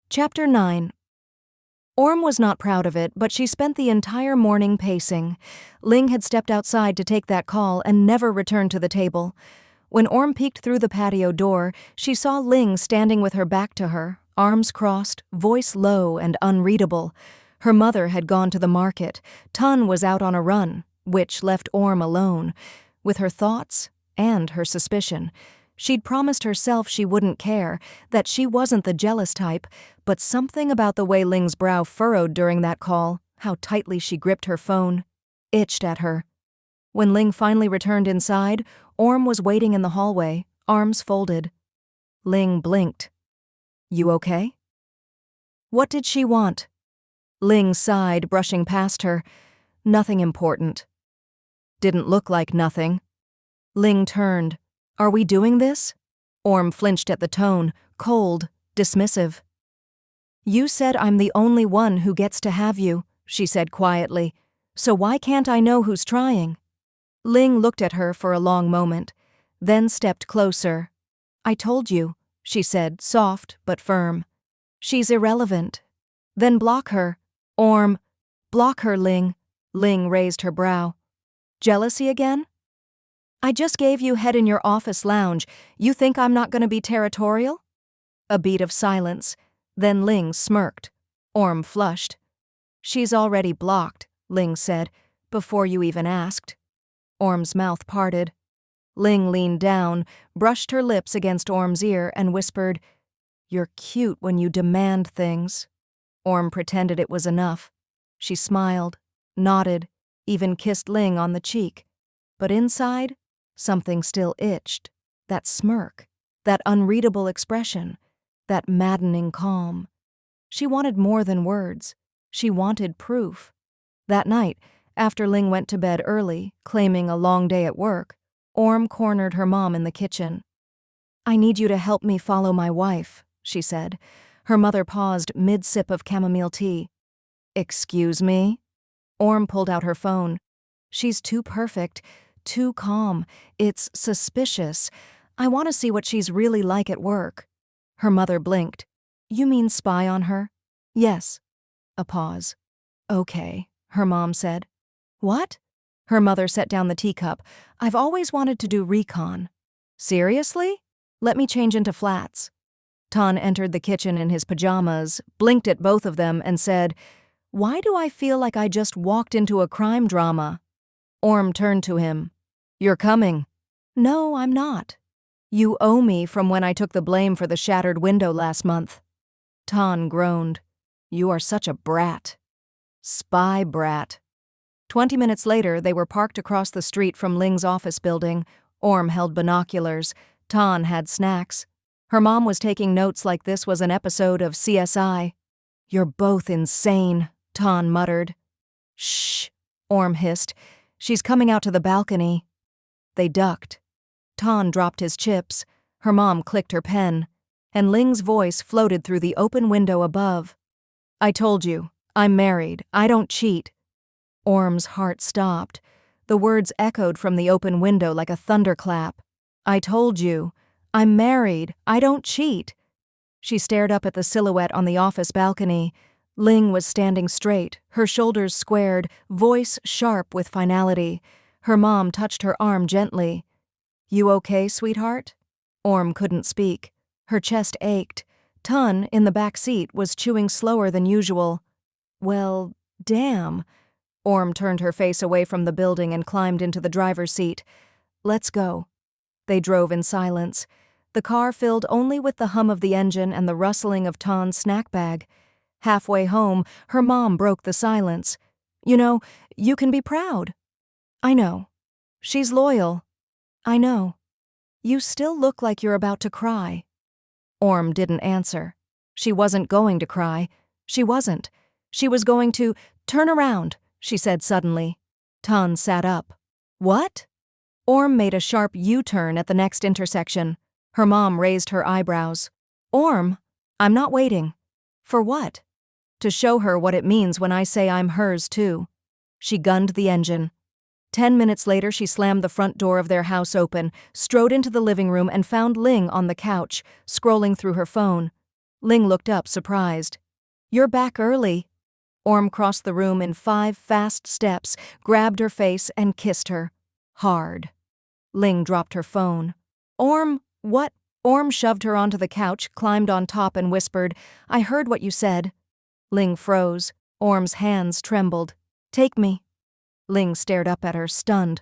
Chapter 9. Orm was not proud of it, but she spent the entire morning pacing. Ling had stepped outside to take that call and never returned to the table. When Orm peeked through the patio door, she saw Ling standing with her back to her, arms crossed, voice low and unreadable. Her mother had gone to the market. Tun was out on a run, which left Orm alone, with her thoughts and her suspicion. She'd promised herself she wouldn't care, that she wasn't the jealous type, but something about the way Ling's brow furrowed during that call, how tightly she gripped her phone, itched at her. When Ling finally returned inside, Orm was waiting in the hallway, arms folded. Ling blinked. "You okay?" What did she want? Ling sighed, brushing past her. Nothing important. Didn't look like nothing. Ling turned. "Are we doing this?" Orm flinched at the tone, cold, dismissive. "You said I'm the only one who gets to have you," she said quietly. "So why can't I know who's trying?" Ling looked at her for a long moment, then stepped closer. "I told you," she said, soft but firm. "She's irrelevant." "Then block her." Orm. "Block her, Ling." Ling raised her brow. "Jealousy again?" "I just gave you head in your office lounge. You think I'm not going to be territorial?" A beat of silence. Then Ling smirked. Orm flushed. "She's already blocked," Ling said, "before you even asked." Orm's mouth parted. Ling leaned down, brushed her lips against Orm's ear, and whispered, "You're cute when you demand things." Orm pretended it was enough. She smiled, nodded, even kissed Ling on the cheek. But inside, something still itched. That smirk, that unreadable expression, that maddening calm. She wanted more than words. She wanted proof. That night, after Ling went to bed early, claiming a long day at work, Orm cornered her mom in the kitchen. "I need you to help me follow my wife," she said. Her mother paused mid-sip of chamomile tea. "Excuse me?" Orm pulled out her phone. "She's too perfect, too calm. It's suspicious. I want to see what she's really like at work." Her mother blinked. "You mean spy on her?" "Yes." A pause. "Okay," her mom said. "What?" Her mother set down the teacup. "I've always wanted to do recon." "Seriously? Let me change into flats." Tun entered the kitchen in his pajamas, blinked at both of them, and said, "Why do I feel like I just walked into a crime drama?" Orm turned to him. "You're coming." "No, I'm not." "You owe me from when I took the blame for the shattered window last month." Tun groaned. "You are such a brat." "Spy brat." 20 minutes later, they were parked across the street from Ling's office building. Orm held binoculars. Tun had snacks. Her mom was taking notes like this was an episode of CSI. "You're both insane," Tun muttered. "Shh," Orm hissed. "She's coming out to the balcony." They ducked. Tun dropped his chips. Her mom clicked her pen, and Ling's voice floated through the open window above. "I told you, I'm married. I don't cheat." Orm's heart stopped. The words echoed from the open window like a thunderclap. "I told you, I'm married. I don't cheat." She stared up at the silhouette on the office balcony. Ling was standing straight, her shoulders squared, voice sharp with finality. Her mom touched her arm gently. "You okay, sweetheart?" Orm couldn't speak. Her chest ached. Tun, in the back seat, was chewing slower than usual. "Well, damn." Orm turned her face away from the building and climbed into the driver's seat. "Let's go." They drove in silence. The car filled only with the hum of the engine and the rustling of Tun's snack bag. Halfway home, her mom broke the silence. "You know, you can be proud." "I know." "She's loyal." "I know." "You still look like you're about to cry." Orm didn't answer. She wasn't going to cry. She wasn't. She was going to turn around, she said suddenly. Tun sat up. "What?" Orm made a sharp U-turn at the next intersection. Her mom raised her eyebrows. "Orm, I'm not waiting." "For what?" "To show her what it means when I say I'm hers too." She gunned the engine. 10 minutes later, she slammed the front door of their house open, strode into the living room, and found Ling on the couch, scrolling through her phone. Ling looked up, surprised. "You're back early." Orm crossed the room in 5 fast steps, grabbed her face, and kissed her. Hard. Ling dropped her phone. "Orm, what?" Orm shoved her onto the couch, climbed on top, and whispered, "I heard what you said." Ling froze. Orm's hands trembled. "Take me." Ling stared up at her, stunned.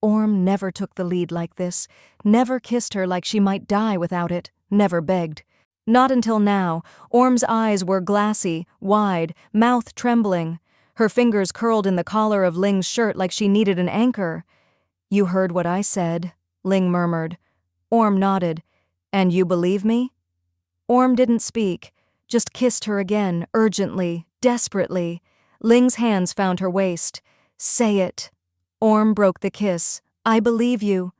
Orm never took the lead like this, never kissed her like she might die without it, never begged. Not until now. Orm's eyes were glassy, wide, mouth trembling. Her fingers curled in the collar of Ling's shirt like she needed an anchor. "You heard what I said," Ling murmured. Orm nodded. "And you believe me?" Orm didn't speak, just kissed her again, urgently, desperately. Ling's hands found her waist. "Say it." Orm broke the kiss. "I believe you."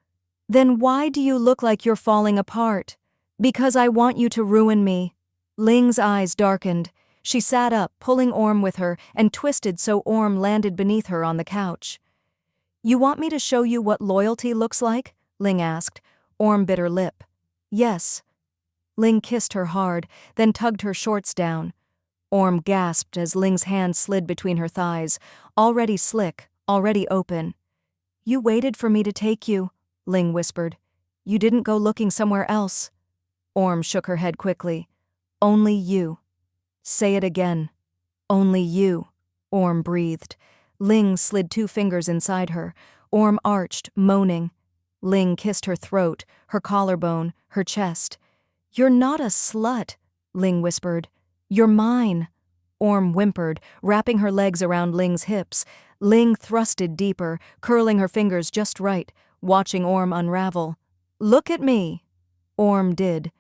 "Then why do you look like you're falling apart?" "Because I want you to ruin me." Ling's eyes darkened. She sat up, pulling Orm with her, and twisted so Orm landed beneath her on the couch. "You want me to show you what loyalty looks like?" Ling asked. Orm bit her lip. "Yes." Ling kissed her hard, then tugged her shorts down. Orm gasped as Ling's hand slid between her thighs, already slick, already open. "You waited for me to take you," Ling whispered. "You didn't go looking somewhere else." Orm shook her head quickly. "Only you." "Say it again." "Only you," Orm breathed. Ling slid 2 fingers inside her. Orm arched, moaning. Ling kissed her throat, her collarbone, her chest. "You're not a slut," Ling whispered. "You're mine." Orm whimpered, wrapping her legs around Ling's hips. Ling thrusted deeper, curling her fingers just right, watching Orm unravel. "Look at me." Orm did.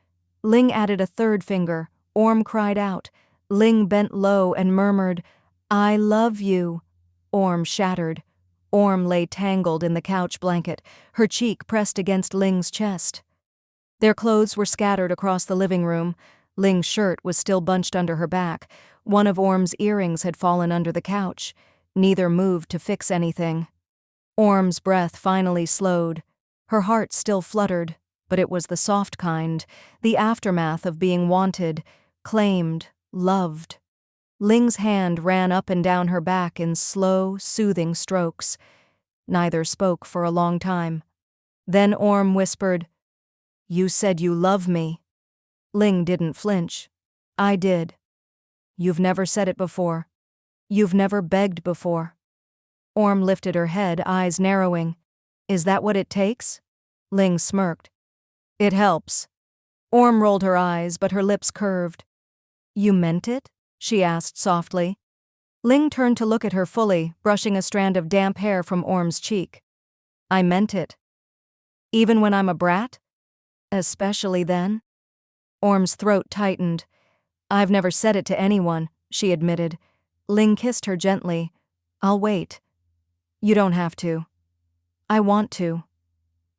Ling added a 3rd finger. Orm cried out. Ling bent low and murmured, "I love you." Orm shattered. Orm lay tangled in the couch blanket, her cheek pressed against Ling's chest. Their clothes were scattered across the living room. Ling's shirt was still bunched under her back. One of Orm's earrings had fallen under the couch. Neither moved to fix anything. Orm's breath finally slowed. Her heart still fluttered, but it was the soft kind, the aftermath of being wanted, claimed, loved. Ling's hand ran up and down her back in slow, soothing strokes. Neither spoke for a long time. Then Orm whispered, "You said you love me." Ling didn't flinch. "I did." "You've never said it before. You've never begged before." Orm lifted her head, eyes narrowing. "Is that what it takes?" Ling smirked. "It helps." Orm rolled her eyes, but her lips curved. "You meant it?" she asked softly. Ling turned to look at her fully, brushing a strand of damp hair from Orm's cheek. "I meant it." "Even when I'm a brat?" "Especially then?" Orm's throat tightened. "I've never said it to anyone," she admitted. Ling kissed her gently. "I'll wait." "You don't have to." "I want to."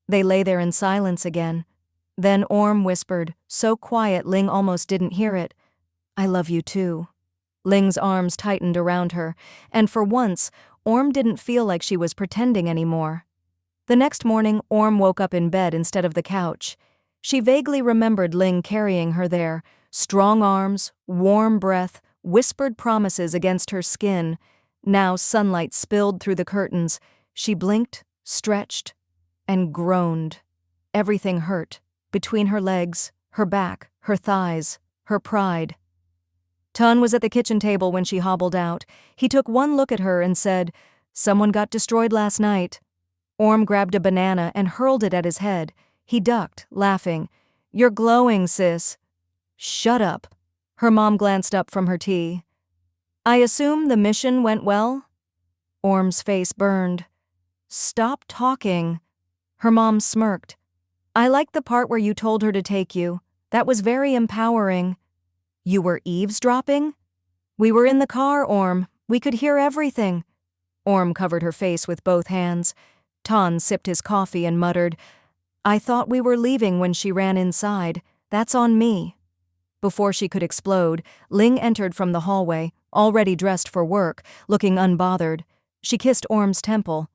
They lay there in silence again. Then Orm whispered, so quiet Ling almost didn't hear it, "I love you too." Ling's arms tightened around her, and for once, Orm didn't feel like she was pretending anymore. The next morning, Orm woke up in bed instead of the couch. She vaguely remembered Ling carrying her there, strong arms, warm breath, whispered promises against her skin. Now sunlight spilled through the curtains. She blinked, stretched, and groaned. Everything hurt, between her legs, her back, her thighs, her pride. Tun was at the kitchen table when she hobbled out. He took one look at her and said, "Someone got destroyed last night." Orm grabbed a banana and hurled it at his head. He ducked, laughing. "You're glowing, sis." "Shut up." Her mom glanced up from her tea. "I assume the mission went well?" Orm's face burned. "Stop talking." Her mom smirked. "I liked the part where you told her to take you. That was very empowering." "You were eavesdropping?" "We were in the car, Orm. We could hear everything." Orm covered her face with both hands. Ton sipped his coffee and muttered, "I thought we were leaving when she ran inside. That's on me." Before she could explode, Ling entered from the hallway, already dressed for work, looking unbothered. She kissed Orm's temple.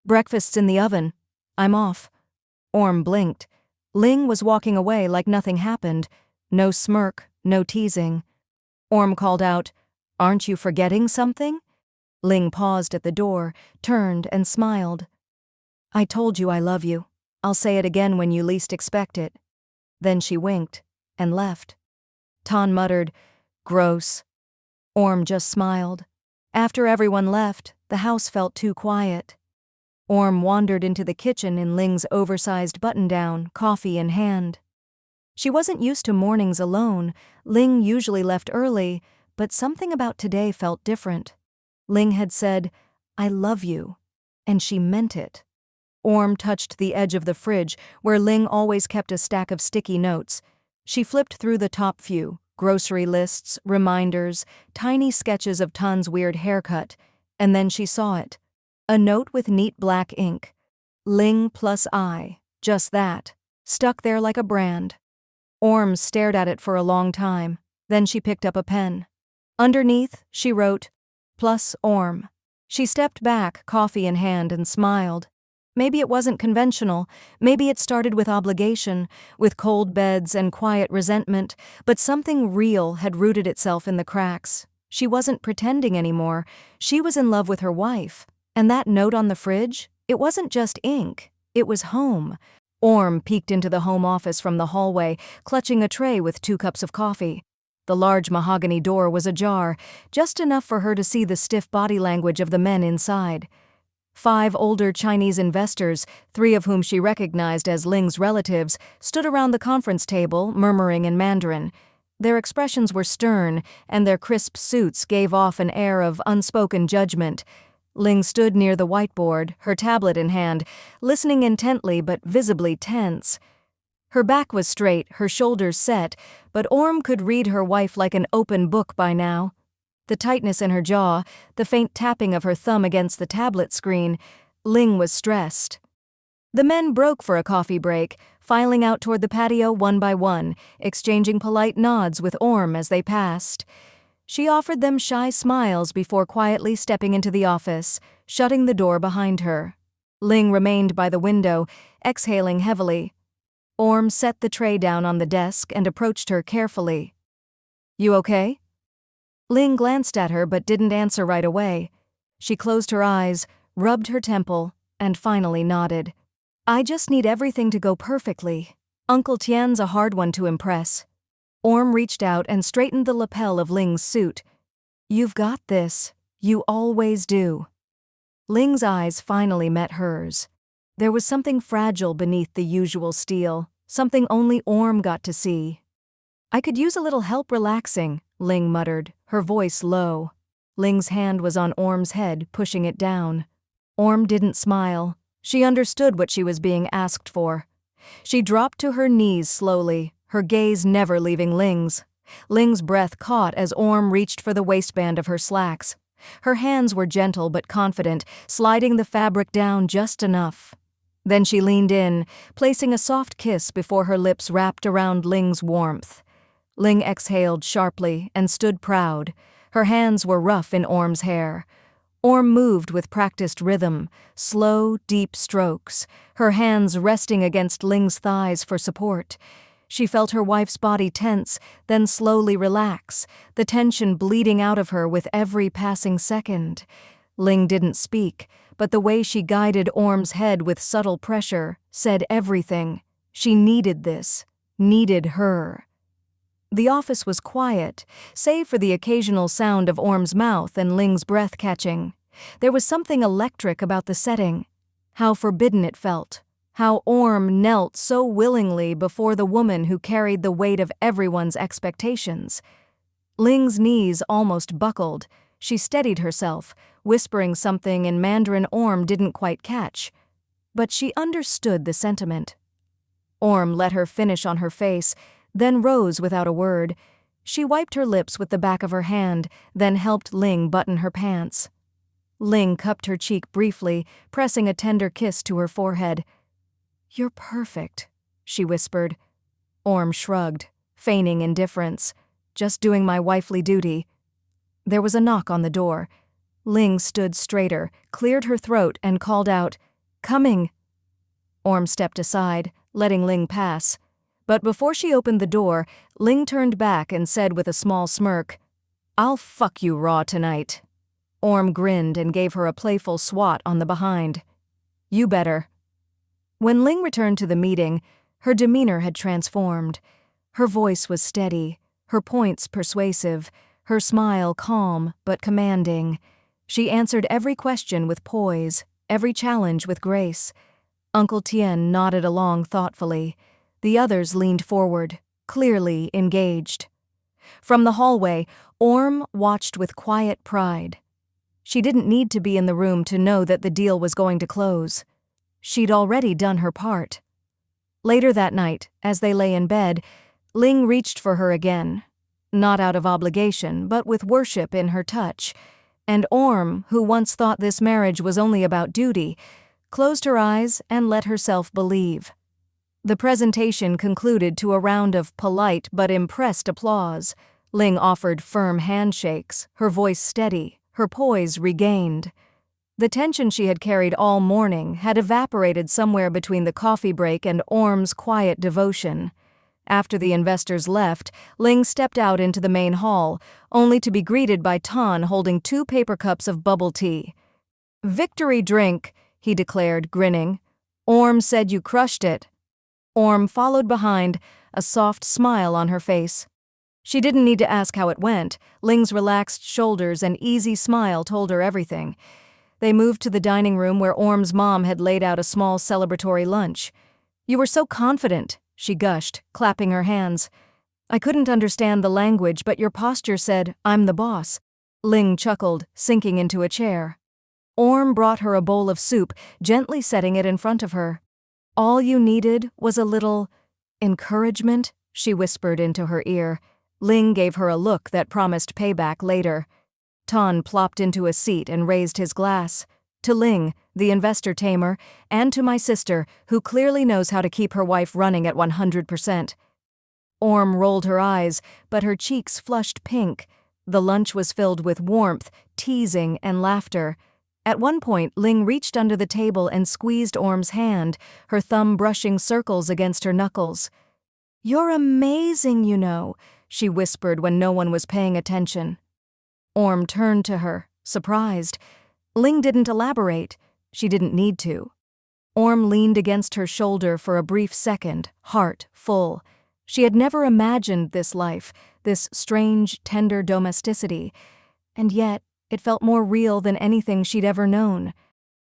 "Breakfast's in the oven. I'm off." Orm blinked. Ling was walking away like nothing happened. No smirk, no teasing. Orm called out, "Aren't you forgetting something?" Ling paused at the door, turned and smiled. "I told you I love you. I'll say it again when you least expect it." Then she winked and left. Tan muttered, "Gross." Orm just smiled. After everyone left, the house felt too quiet. Orm wandered into the kitchen in Ling's oversized button-down, coffee in hand. She wasn't used to mornings alone. Ling usually left early, but something about today felt different. Ling had said, "I love you," and she meant it. Orm touched the edge of the fridge, where Ling always kept a stack of sticky notes. She flipped through the top few, grocery lists, reminders, tiny sketches of Tan's weird haircut, and then she saw it. A note with neat black ink. Ling plus I, just that, stuck there like a brand. Orm stared at it for a long time. Then she picked up a pen. Underneath, she wrote, "Plus Orm." She stepped back, coffee in hand, and smiled. Maybe it wasn't conventional, maybe it started with obligation, with cold beds and quiet resentment, but something real had rooted itself in the cracks. She wasn't pretending anymore. She was in love with her wife. And that note on the fridge, it wasn't just ink, it was home. Orm peeked into the home office from the hallway, clutching a tray with 2 cups of coffee. The large mahogany door was ajar, just enough for her to see the stiff body language of the men inside. 5 older Chinese investors, 3 of whom she recognized as Ling's relatives, stood around the conference table, murmuring in Mandarin. Their expressions were stern, and their crisp suits gave off an air of unspoken judgment. Ling stood near the whiteboard, her tablet in hand, listening intently but visibly tense. Her back was straight, her shoulders set, but Orm could read her wife like an open book by now. The tightness in her jaw, the faint tapping of her thumb against the tablet screen, Ling was stressed. The men broke for a coffee break, filing out toward the patio one by one, exchanging polite nods with Orm as they passed. She offered them shy smiles before quietly stepping into the office, shutting the door behind her. Ling remained by the window, exhaling heavily. Orm set the tray down on the desk and approached her carefully. "You okay?" Ling glanced at her but didn't answer right away. She closed her eyes, rubbed her temple, and finally nodded. "I just need everything to go perfectly. Uncle Tian's a hard one to impress." Orm reached out and straightened the lapel of Ling's suit. "You've got this. You always do." Ling's eyes finally met hers. There was something fragile beneath the usual steel, something only Orm got to see. "I could use a little help relaxing," Ling muttered, her voice low. Ling's hand was on Orm's head, pushing it down. Orm didn't smile. She understood what she was being asked for. She dropped to her knees slowly, her gaze never leaving Ling's. Ling's breath caught as Orm reached for the waistband of her slacks. Her hands were gentle but confident, sliding the fabric down just enough. Then she leaned in, placing a soft kiss before her lips wrapped around Ling's warmth. Ling exhaled sharply and stood proud. Her hands were rough in Orm's hair. Orm moved with practiced rhythm, slow, deep strokes, her hands resting against Ling's thighs for support. She felt her wife's body tense, then slowly relax, the tension bleeding out of her with every passing second. Ling didn't speak, but the way she guided Orm's head with subtle pressure said everything. She needed this, needed her. The office was quiet, save for the occasional sound of Orm's mouth and Ling's breath catching. There was something electric about the setting. How forbidden it felt. How Orm knelt so willingly before the woman who carried the weight of everyone's expectations. Ling's knees almost buckled. She steadied herself, whispering something in Mandarin Orm didn't quite catch. But she understood the sentiment. Orm let her finish on her face, then rose without a word. She wiped her lips with the back of her hand, then helped Ling button her pants. Ling cupped her cheek briefly, pressing a tender kiss to her forehead. "You're perfect," she whispered. Orm shrugged, feigning indifference. "Just doing my wifely duty." There was a knock on the door. Ling stood straighter, cleared her throat, and called out, "Coming." Orm stepped aside, letting Ling pass. But before she opened the door, Ling turned back and said with a small smirk, "I'll fuck you raw tonight." Orm grinned and gave her a playful swat on the behind. "You better." When Ling returned to the meeting, her demeanor had transformed. Her voice was steady, her points persuasive, her smile calm but commanding. She answered every question with poise, every challenge with grace. Uncle Tien nodded along thoughtfully. The others leaned forward, clearly engaged. From the hallway, Orm watched with quiet pride. She didn't need to be in the room to know that the deal was going to close. She'd already done her part. Later that night, as they lay in bed, Ling reached for her again, not out of obligation, but with worship in her touch, and Orm, who once thought this marriage was only about duty, closed her eyes and let herself believe. The presentation concluded to a round of polite but impressed applause. Ling offered firm handshakes, her voice steady, her poise regained. The tension she had carried all morning had evaporated somewhere between the coffee break and Orm's quiet devotion. After the investors left, Ling stepped out into the main hall, only to be greeted by Tan holding 2 paper cups of bubble tea. "Victory drink," he declared, grinning. "Orm said you crushed it." Orm followed behind, a soft smile on her face. She didn't need to ask how it went. Ling's relaxed shoulders and easy smile told her everything. They moved to the dining room where Orm's mom had laid out a small celebratory lunch. "You were so confident," she gushed, clapping her hands. "I couldn't understand the language, but your posture said, 'I'm the boss.'" Ling chuckled, sinking into a chair. Orm brought her a bowl of soup, gently setting it in front of her. "All you needed was a little encouragement," she whispered into her ear. Ling gave her a look that promised payback later. Tan plopped into a seat and raised his glass. "To Ling, the investor tamer, and to my sister, who clearly knows how to keep her wife running at 100%. Orm rolled her eyes, but her cheeks flushed pink. The lunch was filled with warmth, teasing, and laughter. At one point, Ling reached under the table and squeezed Orm's hand, her thumb brushing circles against her knuckles. "You're amazing, you know," she whispered when no one was paying attention. Orm turned to her, surprised. Ling didn't elaborate. She didn't need to. Orm leaned against her shoulder for a brief second, heart full. She had never imagined this life, this strange, tender domesticity, and yet it felt more real than anything she'd ever known.